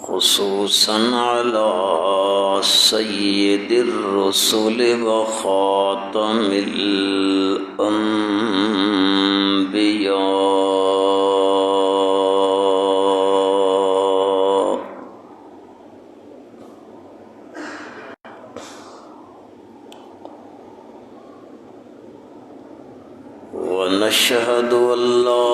خصوصا على سيد الرسل وخاتم الأنبياء ونشهد أن لا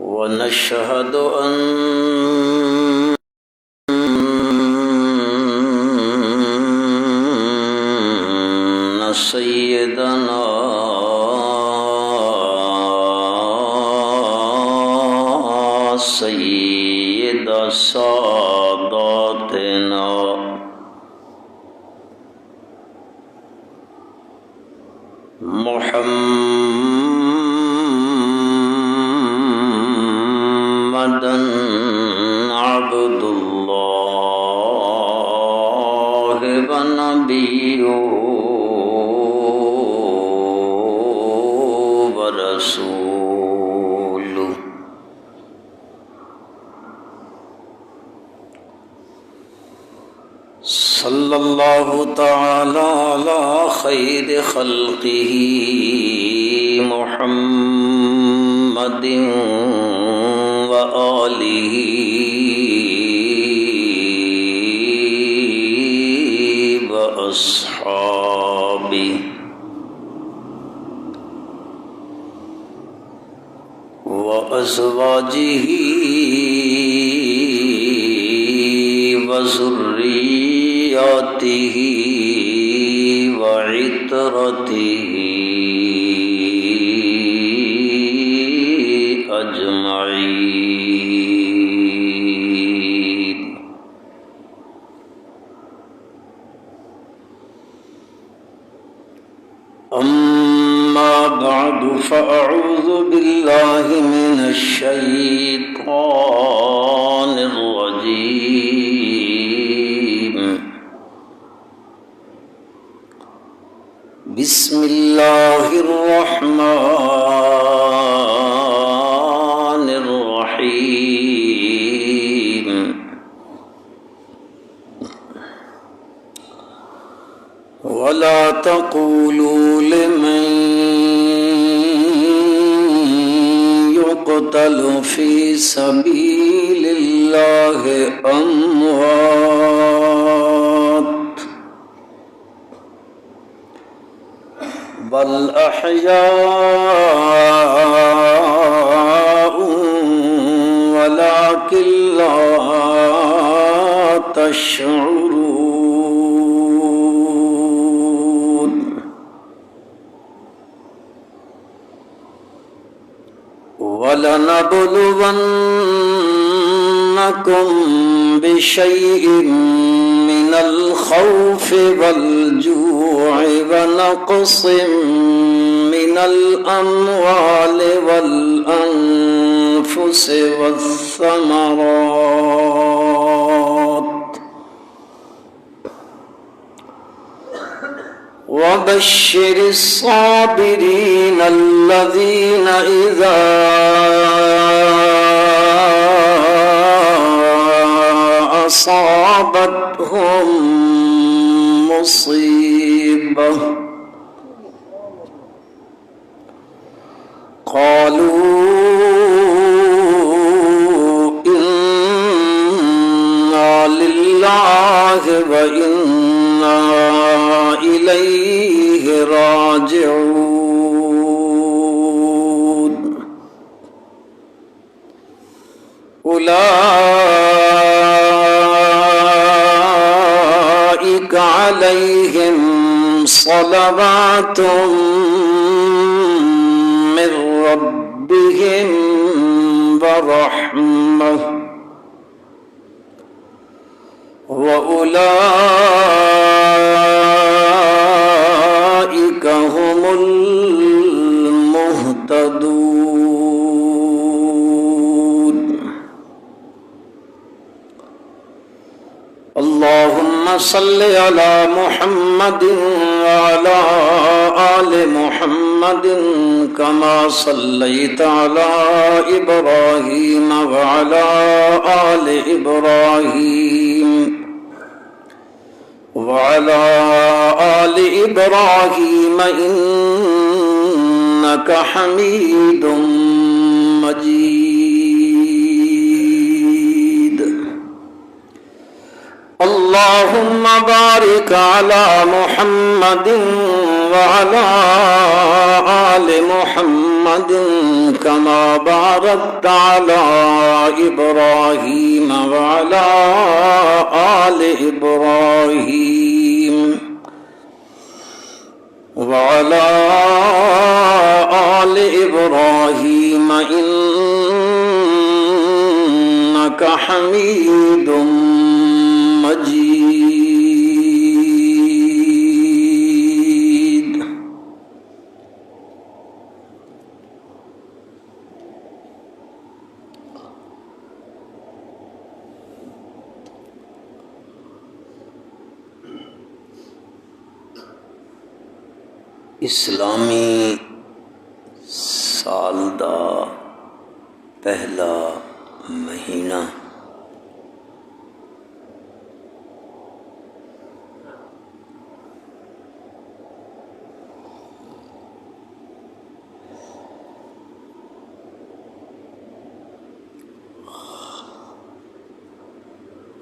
ونشهد أن سيدنا سيد ساداتنا محمدا عبد الله ونبيه ورسوله صلى الله تعالى على خير خلقه محمد وآله وأصحابه وأزواجه وذرياته وعترته أجمعين. أما بعد فأعوذ بالله من الشيطان الرجيم. بسم الله الرحمن الرحيم. ولا تقولوا لمن يقتل في سبيل الله أموات بل أحياء ولكن لا تشعرون. ولنبلونكم بشيء من الخوف والجوع ونقص من الأموال والأنفس والثمرات وبشر الصابرين الذين إذا أصابتهم مصيبة قالوا إنا لله وإنا إليه راجعون. أولئك عليهم صلوات من ربهم ورحمة وأولئك صل على محمد وعلى آل محمد كما صليت على إبراهيم وعلى آل إبراهيم إنك حميد مجيد. اللهم بارك على محمد وعلى آل محمد كما باركت على إبراهيم وعلى آل إبراهيم إنك حميد مجيد. اسلامی سال دا پہلا مہینہ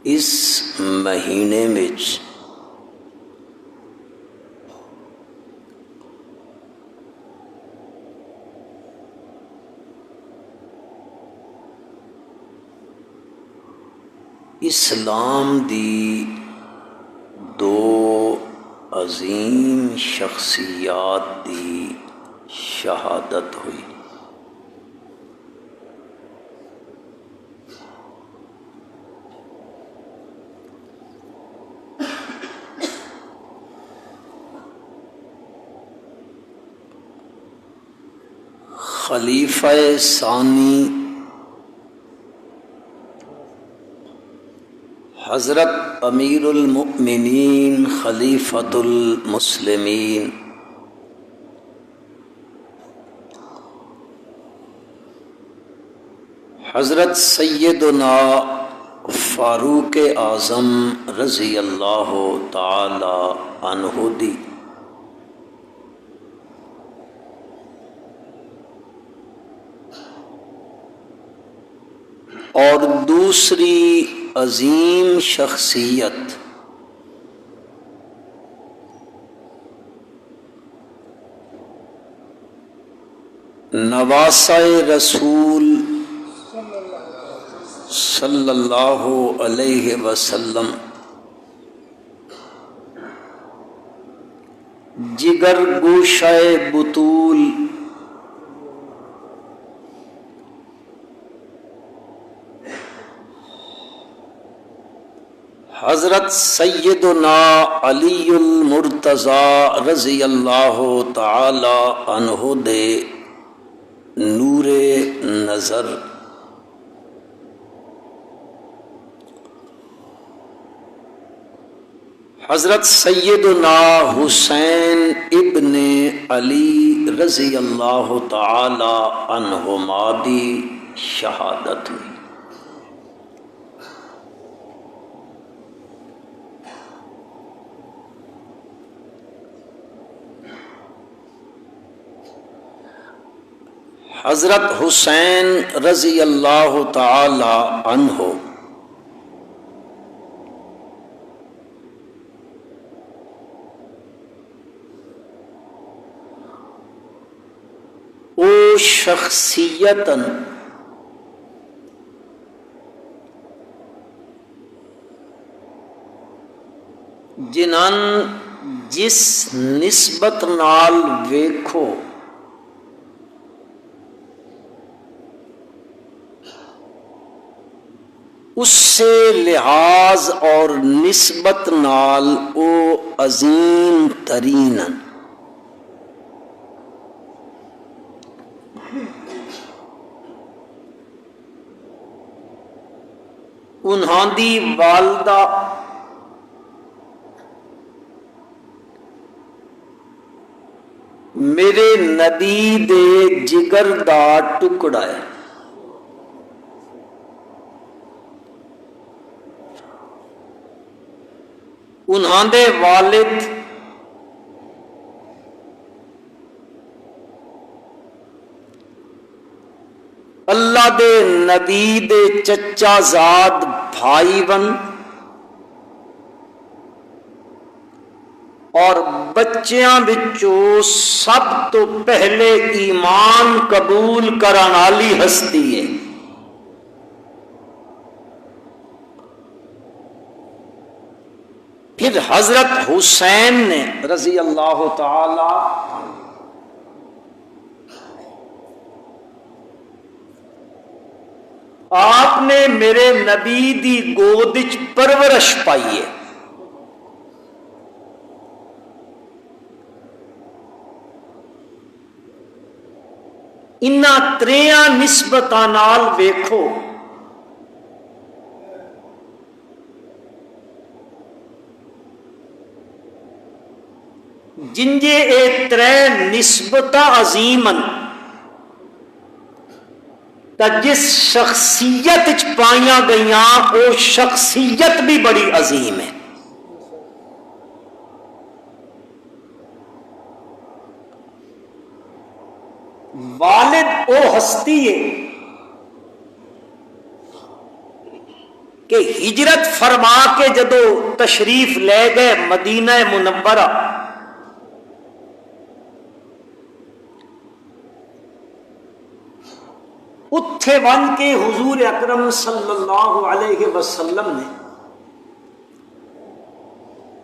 اس مہینے وچ اسلام دی دو عظیم شخصیات دی شہادت ہوئی. خلیفہ ثانی حضرت امیر المؤمنین خلیفۃ المسلمین حضرت سیدنا فاروق اعظم رضی اللہ تعالی عنہ دی اور دوسری عظیم شخصیت نواسہ رسول صلی اللہ علیہ وسلم جگر گوشہ بطول حضرت سیدنا علی المرتضی رضی اللہ تعالی عنہ دے نور نظر حضرت سیدنا حسین ابن علی رضی اللہ تعالی عنہما دی شہادت ہوئی. حضرت حسین رضی اللہ تعالی عنہ او شخصیتاً جنان جس نسبت نال ویکھو اس سے لحاظ اور نسبت نال او عظیم ترین انہاں دی والدہ میرے نبی دے جگر دا ٹکڑا ہے. انہاں دے والد اللہ دے نبی دے چچا زاد بھائی بن اور بچیاں وچوں سب تو پہلے ایمان قبول کرن والی ہستی ہے. پھر حضرت حسین نے رضی اللہ تعالی آپ نے میرے نبی دی گود وچ پرورش پائی ہے. انہاں تریاں نسبتاں نال ویکھو جنجے اے ترے نسبتاں عظیمن تا جس شخصیت وچ پائیاں گئیاں او شخصیت بھی بڑی عظیم ہے. والد او ہستی ہے کہ ہجرت فرما کے جدو تشریف لے گئے مدینہ منورہ، اتھے ون کے حضور اکرم صلی اللہ علیہ وسلم نے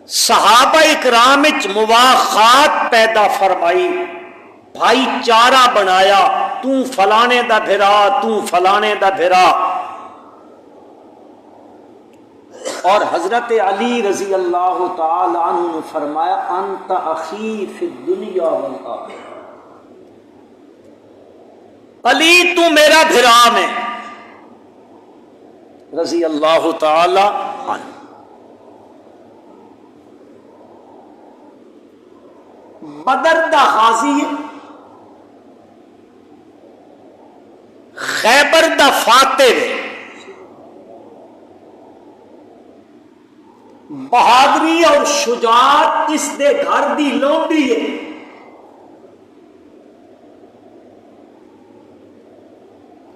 صحابہ اکرام وچ مواخات پیدا فرمائی، بھائی چارہ بنایا، تو فلانے دا بھرا، تو فلانے دا بھرا. اور حضرت علی رضی اللہ تعالی عنہ نے فرمایا انت اخی فی الدنیا والآخرہ، علی تو میرا بھرا میں رضی اللہ تعالی عنہ. بدر دا غازی ہے، خیبر دا فاتح ہے، بہادری اور شجاعت اس دے گھر دی لونڈی ہے.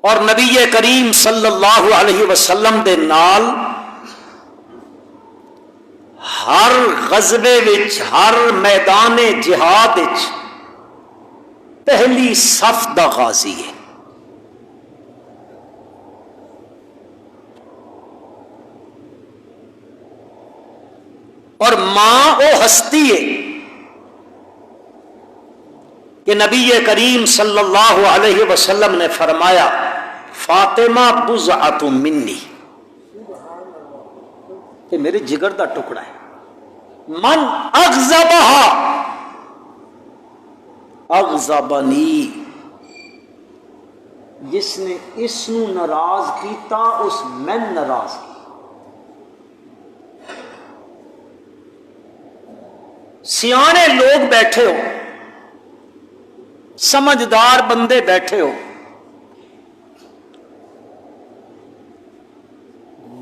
اور نبی کریم صلی اللہ علیہ وسلم دے نال ہر غزوے وچ، ہر میدان جہاد وچ پہلی صف دا غازی ہے. اور ماں وہ ہستی ہے کہ نبی کریم صلی اللہ علیہ وسلم نے فرمایا فاطمہ بضعۃ منی، کہ میرے جگر دا ٹکڑا ہے. من اغضبہا اغضبنی، جس نے اس نو ناراض کیتا اس میں ناراض کیا. سیانے لوگ بیٹھے ہو، سمجھدار بندے بیٹھے ہو،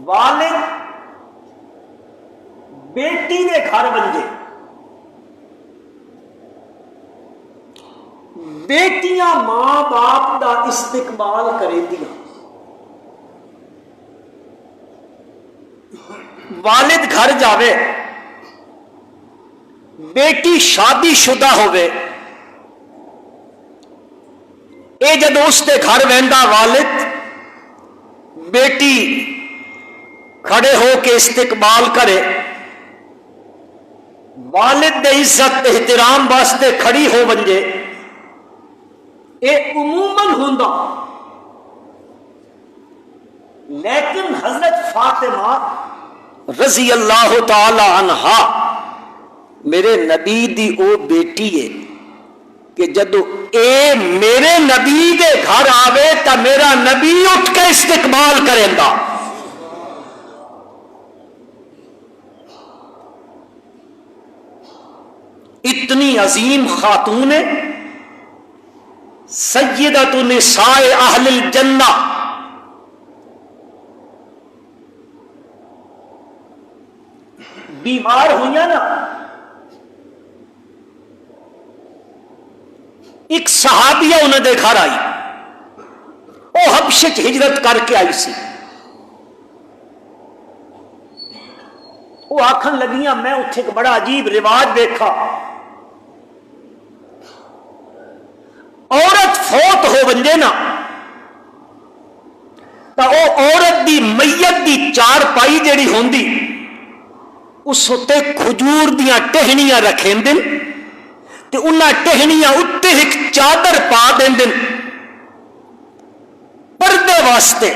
والد بیٹی دے گھر بنجے، بیٹیاں ماں باپ دا استقبال کریں دیا. والد گھر جاوے، بیٹی شادی شدہ ہوئے، اے جدو اس دے گھر ویندا والد، بیٹی کھڑے ہو کے استقبال کرے، والد دے عزت احترام واسطے کھڑی ہو ونجے، اے عموماً ہوندا. لیکن حضرت فاطمہ رضی اللہ تعالی عنہا میرے نبی دی او بیٹی ہے کہ جدو اے میرے نبی دے گھر آوے تا میرا نبی اٹھ کے استقبال کریں دا. اتنی عظیم خاتون ہے سیدۃ نساء اہل الجنہ، بیمار ہوئی نا، ایک صحابیہ انہوں دے گھر آئی، وہ حبشے ہجرت کر کے آئی سی، وہ آکھن لگیاں میں اتھے ایک بڑا عجیب رواج دیکھا، عورت فوت ہو ونجے نا تو وہ عورت دی میت دی چار پائی جیڑی ہوندی اس ہوتے کھجور دیاں ٹہنیاں رکھیں دن تے انہاں ٹہنیاں اتے ایک چادر پا دیں دن پردے واسطے۔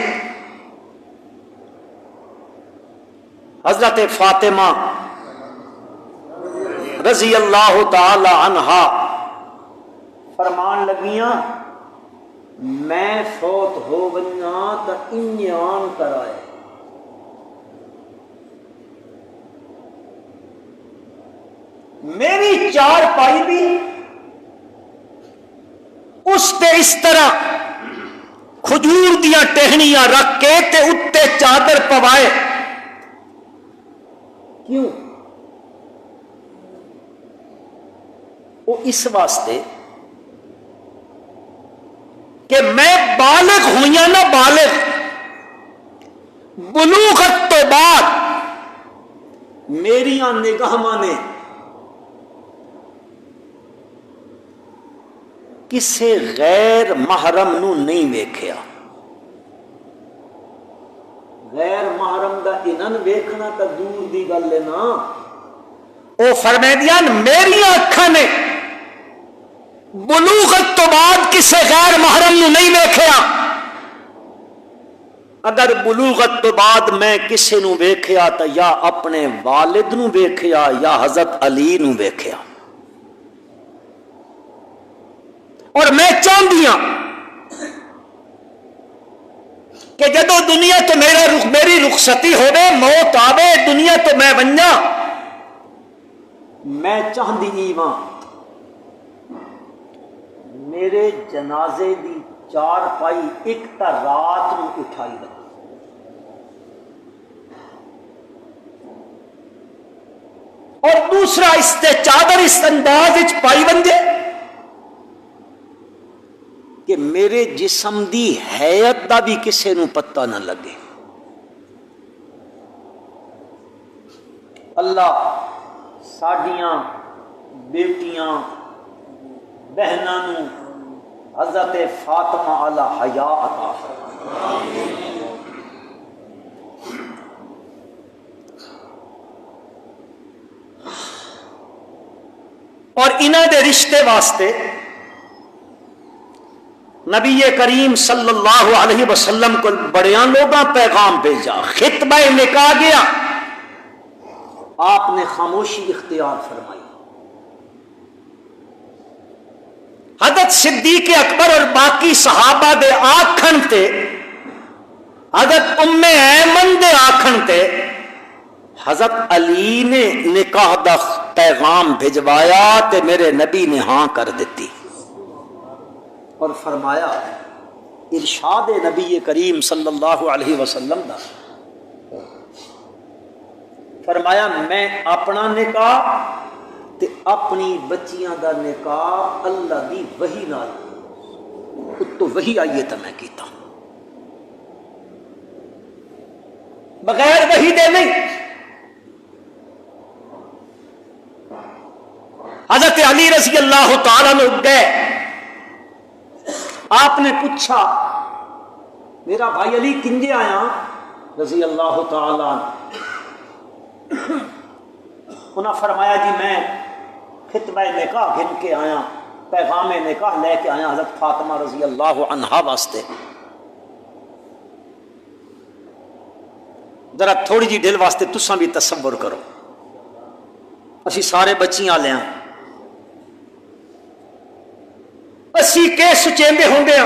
حضرت فاطمہ رضی اللہ تعالی عنہا فرمان لگیاں میں فوت ہو ونیا تو انجان کرائے، میری چار پائی بھی اس تے اس طرح کھجور دیاں ٹہنیاں رکھ کے تے اتے چادر پوائے، کیوں؟ وہ اس واسطے کہ میں بالغ ہوئی نا، بالغ بلوغت تو بعد میریاں نگاہاں نے کسے غیر محرم نو نہیں ویکھیا، غیر محرم دا انہن ویکھنا تا دور دی گل ہے نا، او فرمیدیاں میری اکھاں نے بلوغت تو بعد کسے غیر محرم نو نہیں ویکھیا، اگر بلوغت تو بعد میں کسے نو ویکھیا تا یا اپنے والد نو ویکھیا یا حضرت علی نو ویکھیا، اور میں چاہندیاں کہ جدو دنیا تو میری رخصتی ہوے، موت آوے، دنیا تو میں ونجا، میں چاہندی ایواں میرے جنازے دی چار پائی ایک تا رات نو اٹھائی دا، اور دوسرا اس تے چادر اس انداز وچ پائی بندے کہ میرے جسم دی حیات دا بھی کسے نو پتہ نہ لگے۔ اللہ ساڈیاں بیٹیاں بہناں نو حضرت فاطمہ علی حیا عطا فرمائے۔ اور انہاں دے رشتے واسطے نبی کریم صلی اللہ علیہ وسلم کو بڑیاں لوگاں پیغام بھیجا، خطبہ نکاح گیا، آپ نے خاموشی اختیار فرمائی۔ حضرت صدیق اکبر اور باقی صحابہ دے آکھن تے، حضرت ام ایمن دے آکھن تے حضرت علی نے نکاح دا پیغام بھجوایا تے میرے نبی نے ہاں کر دیتی، اور فرمایا ارشاد نبی کریم صلی اللہ علیہ وسلم دا، فرمایا میں اپنا نکاح تے اپنی بچیاں دا نکاح اللہ دی وحی نال، تو وحی آئیے تو میں کیتا، بغیر وحی دے نہیں۔ حضرت علی رضی اللہ تعالیٰ عنہ گئے، آپ نے پوچھا میرا بھائی علی کنجے آیا رضی اللہ تعالیٰ عنہ، انہاں فرمایا جی میں خطبہ نکاح گھن کے آیا، پیغام نکاح لے کے آیا حضرت فاطمہ رضی اللہ عنہا واسطے۔ ذرا تھوڑی جی دل واسطے تساں بھی تصور کرو، اسی سارے بچیاں لے ہیں، اسی کے سچیندے ہوں گے،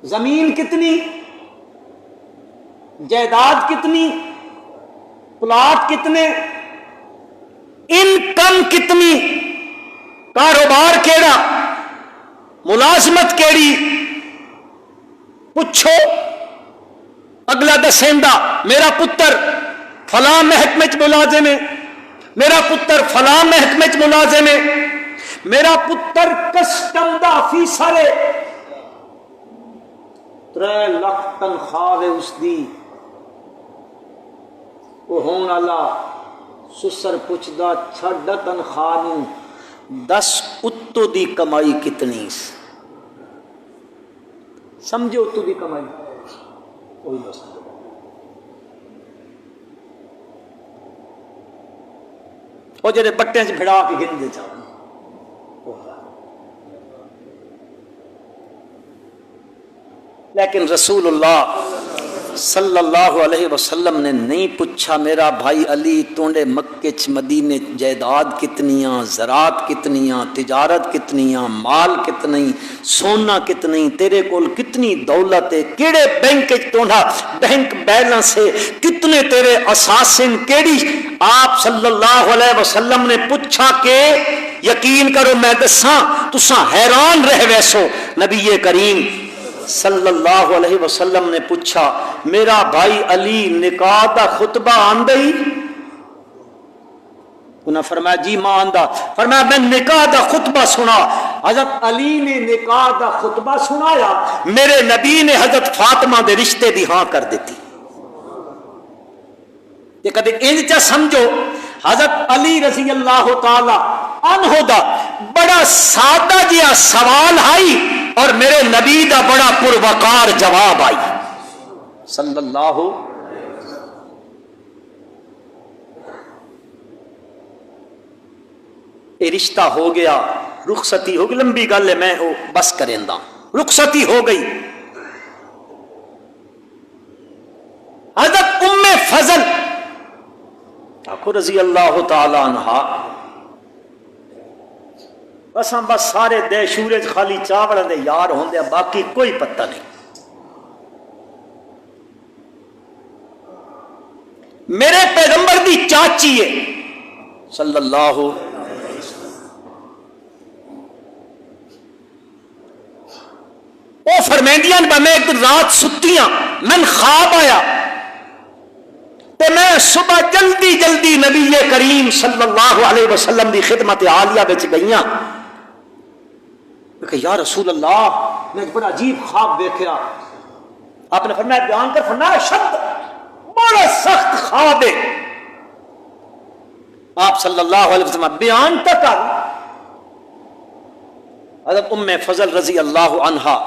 زمین کتنی، جائیداد کتنی، پلاٹ کتنے، انکم کتنی، کاروبار کیڑا، ملازمت کیڑی، پوچھو اگلا دسیندا میرا پتر فلاں محکمے چ ملازم ہے، میرا پتر فلاں محکمے چ ملازم ہے، میرا پتر کسٹم دا آفیسر ہے، 3 لاکھ تنخواہ ہے اس دی، وہ ہون والا سسر پوچھدا چھڈ تنخواہ نوں 10 اتو دی کمائی کتنی سی؟ سمجھو اتو دی کمائی کوئی نہ سمجھ۔ وہ جڑے بٹے چ بھڑا کے گندے چاہن، لیکن رسول اللہ صلی اللہ علیہ وسلم نے نہیں پوچھا میرا بھائی علی تونڈے مکے چ مدینے جائیداد کتنیاں، زراعت کتنیاں، تجارت کتنیاں، مال کتنی، سونا کتنی، تیرے کول کتنی دولت ہے، کیڑے بینک چ تونڈا بینک بیلنس ہے، کتنے تیرے اساسن کیڑی؟ آپ صلی اللہ علیہ وسلم نے پوچھا کہ یقین کرو میں دساں تساں حیران رہ ویسو، نبی کریم صلی اللہ علیہ وسلم نے پوچھا میرا بھائی علی نکاح دا خطبہ آندئی؟ انہاں فرمایا جی ماں آندا، فرمایا میں نکاح دا خطبہ سنا۔ حضرت علی نے نکاح دا خطبہ سنایا، میرے نبی نے حضرت فاطمہ دے رشتے دی ہاں کر دیتی۔ یہ کدے انج چا سمجھو حضرت علی رضی اللہ تعالی عنہ دا بڑا سادہ جہا سوال آئی اور میرے نبی دا بڑا پروقار جواب آئی صلی اللہ۔ یہ رشتہ ہو گیا، رخصتی ہو گئی، لمبی گل ہے میں بس کریندا، رخصتی ہو گئی۔ حضرت ام فضل آخو رضی اللہ تعالی عنہا، بس ہم بس سارے دے شورج خالی چاولوں دے یار ہوندے، باقی کوئی پتہ نہیں۔ میرے پیغمبر دی چاچی ہے صلی اللہ وہ فرمیندیاں میں ایک دن رات ستیاں من خواب آیا تے میں صبح جلدی جلدی نبی کریم صلی اللہ علیہ وسلم دی خدمت عالیہ بچ گئیاں۔ میں کہ یا رسول اللہ میں ایک بڑا عجیب خواب دیکھا۔ آپ نے فرمایا بیان کر، فرمایا شد بڑا سخت خواب ہے۔ آپ صلی اللہ علیہ وسلم بیان تک کر۔ حضرت ام فضل رضی اللہ عنہا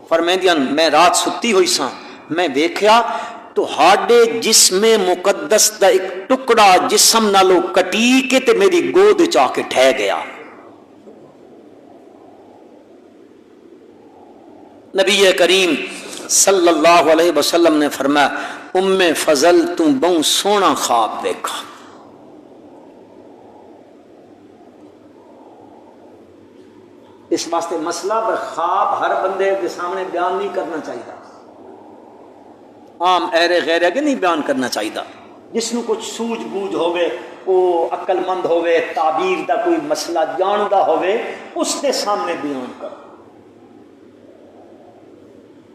فرمیندیاں میں رات ستی ہوئی ساں، میں دیکھا تو ہاڈے جسم مقدس دا ایک ٹکڑا جسم نالو کٹی کے تے میری گود چا کے ٹھہ گیا۔ نبی کریم صلی اللہ علیہ وسلم نے فرمایا ام فضل تم بہت سونا خواب دیکھا۔ اس واسطے مسئلہ پر خواب ہر بندے کے سامنے بیان نہیں کرنا چاہیے، عام ایرے غیر کے نہیں بیان کرنا چاہیے۔ جس نو کچھ سوجھ بوجھ ہوئے، وہ عقل مند ہوئے، تعبیر دا کوئی مسئلہ جاندا ہوئے، اس کے سامنے بیان کر۔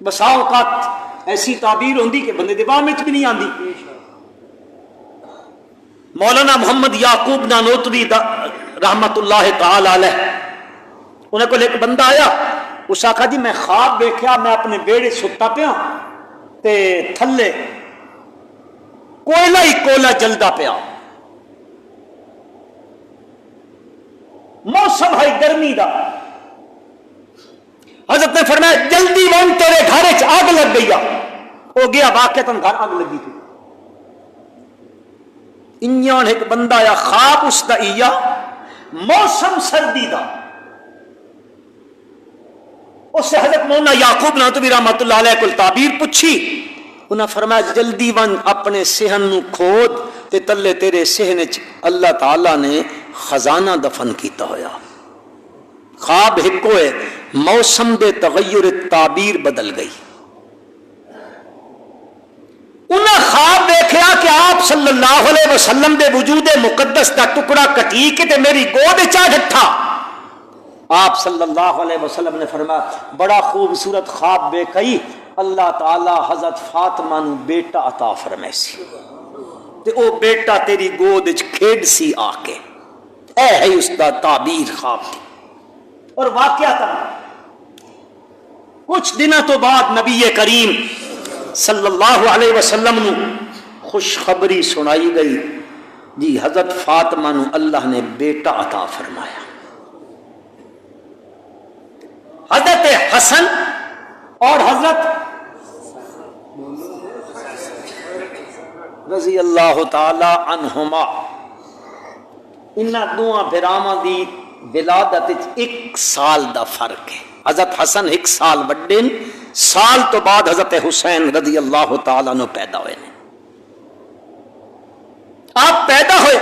بسا اوقات ایسی تعبیر ہوندی کہ بندے دماغ میں بھی نہیں آندی۔ مولانا محمد یعقوب نانوتوی رحمت اللہ تعالی علیہ، انہیں کو ایک بندہ آیا، اس آخا جی میں خواب دیکھا میں اپنے بیڑے ستا پیا تے تھلے کوئلہ ہی کوئلہ جلدا پیا، موسم ہے گرمی دا۔ حضرت نے فرمایا جلدی ون تیرے گھر چ آگ لگ گئی۔ وہ گیا واقعتاً گھر آگ لگی تھی۔ انجان ایک بندہ آیا، خواب اس دا ایا موسم سردی دا۔ اس سے حضرت مولانا یعقوب نانوتوی رحمت اللہ علیہ کو تعبیر پوچھی، انہاں فرمایا جلدی ون اپنے صحن نو کھود تے تلے تیرے صحن وچ اللہ تعالی نے خزانہ دفن کیتا ہویا۔ خواب ایک ہوئے، موسم دے تغیر تعبیر بدل گئی۔ انہیں خواب دیکھا کہ آپ صلی اللہ علیہ وسلم دے وجود مقدس دا ٹکڑا کٹی کے تے میری گود چا ڈٹھا۔ آپ صلی اللہ علیہ وسلم نے فرمایا بڑا خوبصورت خواب بے کئی اللہ تعالی حضرت فاطمہ نو بیٹا عطا فرمائے سی تے او بیٹا تیری گود وچ کھیڈ سی آ کے اے ہے اس دا تعبیر خواب دی۔ اور واقعہ تھا کچھ دنوں تو بعد نبی کریم صلی اللہ علیہ وسلم نو خوشخبری سنائی گئی جی حضرت فاطمہ نو اللہ نے بیٹا عطا فرمایا۔ حضرت حسن اور حضرت رضی اللہ تعالی عنہما انہاں دوواں بھراواں دی ولادت وچ 1 سال دا فرق ہے۔ حضرت حسن 1 سال وڈے سال تو بعد حضرت حسین رضی اللہ تعالیٰ عنہ پیدا ہوئے نے۔ آپ پیدا ہوئے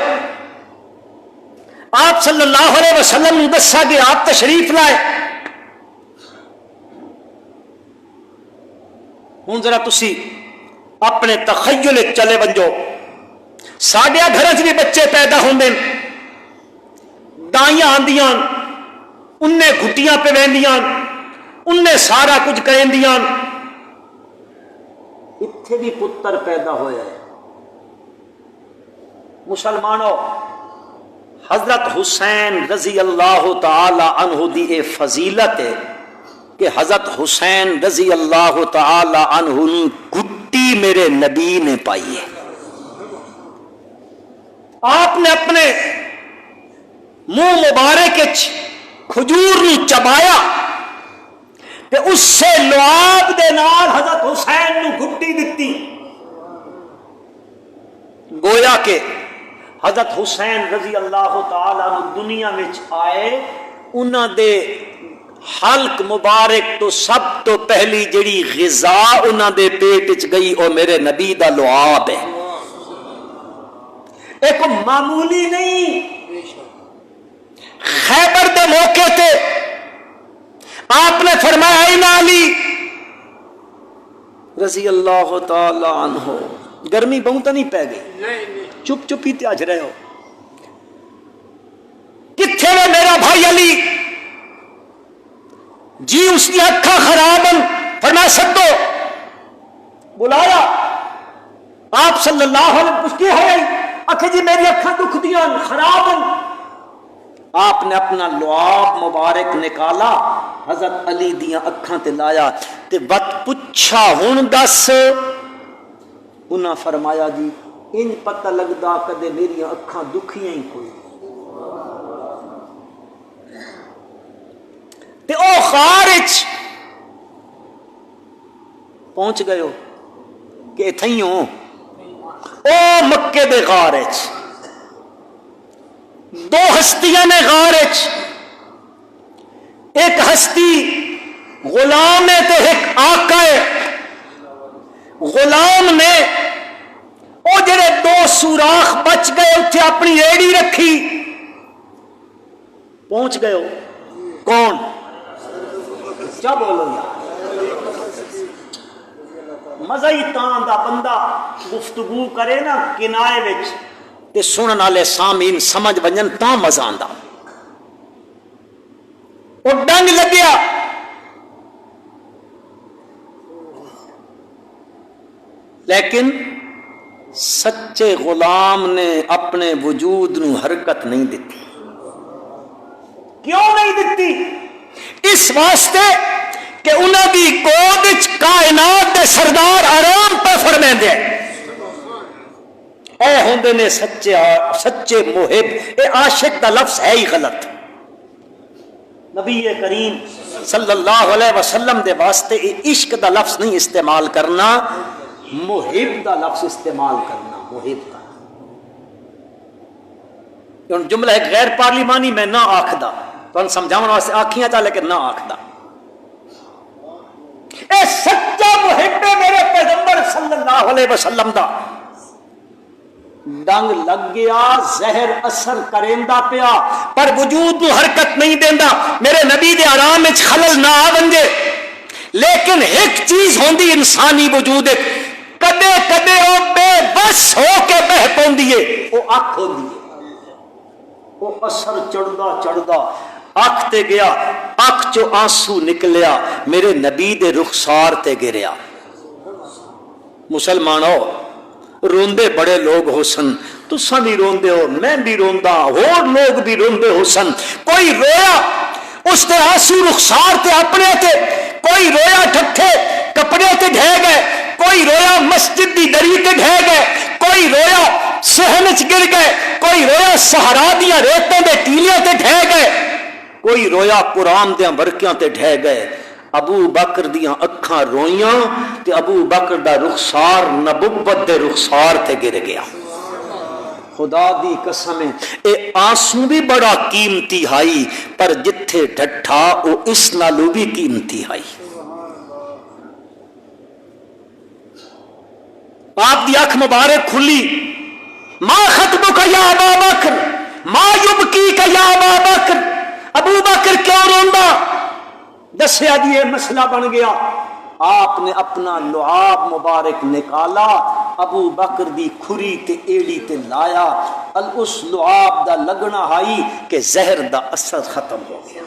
آپ صلی اللہ علیہ وسلم نے دسا کہ آپ تشریف لائے۔ ہوں ذرا تسی اپنے تخیل چلے بنجو ساڈے گھر چ بھی بچے پیدا ہوندے دائیاں آندیاں انہیں گھٹیاں پہ وہندیاں انہیں سارا کچھ کہندیاں اتھے بھی پتر پیدا ہویا ہے۔ مسلمانوں حضرت حسین رضی اللہ تعالی عنہ دی اے فضیلت ہے کہ حضرت حسین رضی اللہ تعالی عنہ نے گھٹی میرے نبی نے پائی ہے۔ آپ نے اپنے منہ مبارک کھجور نو چبایا کہ اس سے لعاب دے نال حضرت حسین نو گھٹی دتی، گویا کہ حضرت حسین رضی اللہ تعالی عنہ دنیا میں آئے انہاں دے حلق مبارک تو سب تو پہلی جڑی غذا انہاں دے پیٹ وچ گئی او میرے نبی دا لعاب ہے۔ ایک معمولی نہیں، خیبر دے موقع تے آپ نے فرمایا اے علی رضی اللہ تعالی عنہ گرمی بہت نہیں پہ گئی چپ چپ ہی تیاج رہے ہو کتھے وہ میرا بھائی علی جی اس کی اکھاں خراب ہیں فرمایا سدو بلایا آپ صلی اللہ علیہ وسلم پوچھتی ہے اکھے جی میری اکھاں دکھ دیاں خراب ہیں آپ نے اپنا لعاب مبارک نکالا حضرت علی دیاں اکھاں تے لایا تے وقت پچھا ہن دس انہاں فرمایا جی ان پتہ لگدا کدے میری اکھاں دکھیاں ہی کوئی تے او خارج پہنچ گئے ہو کہ تھیوں او مکے دے غارج دو ہستیاں نے غارج ایک ہستی غلام ہے تے ایک آقا ہے غلام نے او جڑے دو سوراخ بچ گئے اتھے اپنی ایڑی رکھی پہنچ گئے ہو کون کیا بولو یار مزہ ہی تاں دا بندہ گفتگو کرے نا کنائے وچ تے سنن والے سامعین سمجھ ونجن تاں مزہ آندا او ڈنگ لگیا لیکن سچے غلام نے اپنے وجود نو حرکت نہیں دیتی کیوں نہیں دیتی اس واسطے کہ انہاں دی گود وچ کائنات دے سردار آرام پہ فرمیندے اے ہوندے نے سچے محب اے عاشق دا لفظ ہے ہی غلط نبی کریم صلی اللہ علیہ وسلم دے واسطے اے عشق دا لفظ نہیں استعمال کرنا محب دا لفظ استعمال کرنا محب دا جملہ ایک غیر پارلیمانی میں نہ آکھدا تو سمجھاؤں واسطے آکھیاں چاہ لیکن نہ آکھدا اے سچا محب میرے پیغمبر صلی اللہ علیہ وسلم دا ڈنگ لگ گیا زہر اثر کریندا پیا پر وجود نو حرکت نہیں دیندا میرے نبی دے آرام وچ خلل نہ آونگے لیکن ایک چیز ہوندی انسانی وجود کدے کدے او بے بس ہو کے بہ پوندی ہے او اکھ ہوندی ہے او اثر چڑھدا اکھ تے گیا، اکھ چو آنسو نکلیا، میرے نبی دے رخسار تے گریا۔ مسلمانوں روندے بڑے لوگ ہو سن، تساں بھی روندے ہو، میں بھی روندا، اور لوگ بھی روندے ہو سن۔ کوئی رویا اس تے آنسو رخسار تے اپنے تے، کوئی رویا ٹھٹھے کپڑے تے ڈھے گئے، کوئی رویا مسجد دی دری تے ڈھے گئے، کوئی رویا صحن وچ گر گئے، کوئی رویا صحرا دیاں ریتاں دے ٹیلیاں تے ڈھے گئے، کوئی رویا قرآن دیاں برکیاں تے ڈھے گئے۔ ابو بکر دیاں اکھاں روئیاں تے ابو بکر دا رخسار نبوت دے رخسار تے گر گیا۔ خدا دی قسم اے آنسو بھی بڑا قیمتی ہائی، پر جتھے ڈٹھا او اس نالو بھی قیمتی ہائی۔ آپ دی اکھ مبارک کھلی، ما خطبک یا ابا بکر، ما یبکیک یا ابا بکر، ابو بکر کیوں روندا؟ دسیا جی یہ مسئلہ بن گیا۔ آپ نے اپنا لعاب مبارک نکالا، ابو بکر دی کھری تے ایڑی تے لایا، اس لعاب دا لگنا ہائی کہ زہر دا اثر ختم ہو گیا۔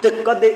تے کدے